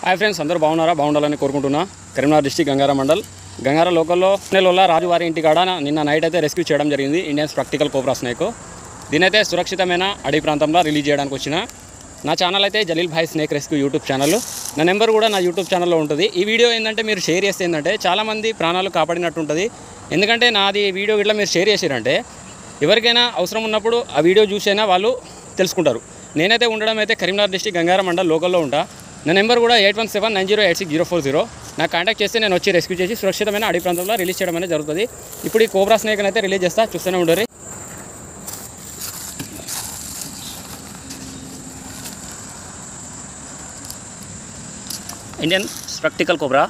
Hi friends, అందరూ బాగున్నారా? బాగుండాలని కోరుకుంటున్నా. కరీంనగర్ డిస్ట్రిక్ట్ గంగారం మండల్ గంగార లోకల్లో నెలలో రాజువారి ఇంటికాడ నిన్న నైట్ అయితే రెస్క్యూ చేయడం జరిగింది. Indians practical cobra snake. దీనైతే సురక్షితమైన అడవి ప్రాంతంలో రిలీజ్ చేయడానికి వచ్చిన నా ఛానల్ అయితే జలీల్ భాయ్ స్నేక్ రెస్క్యూ యూట్యూబ్ ఛానల్. నా నెంబర్ కూడా నా యూట్యూబ్ ఛానల్లో ఉంటుంది. ఈ వీడియో ఏంటంటే మీరు షేర్ చేస్తే ఏంటంటే చాలామంది ప్రాణాలు కాపాడినట్టు ఉంటుంది. ఎందుకంటే నాది వీడియో ఇట్లా మీరు షేర్ చేసారంటే ఎవరికైనా అవసరం ఉన్నప్పుడు ఆ వీడియో చూసైనా వాళ్ళు తెలుసుకుంటారు. నేనైతే ఉండడం అయితే కరీంనగర్ డిస్ట్రిక్ట్ గంగారం మండల్ లోకల్లో ఉంటా. నా నెంబర్ కూడా 8179086040. నాకు కాంటాక్ట్ చేస్తే నేను వచ్చి రెస్క్యూ చేసి సురక్షితమైన అడవి ప్రాంతంలో రిలీజ్ చేయడం అనేది జరుగుతుంది. ఇప్పుడు ఈ కోబ్రా స్నేక్ అయితే రిలీజ్ చేస్తా, చూస్తూనే ఉండరు. ఇండియన్ ప్రాక్టికల్ కోబ్రా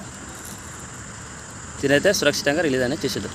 దీనైతే సురక్షితంగా రిలీజ్ అనేది చేసేద్దాం.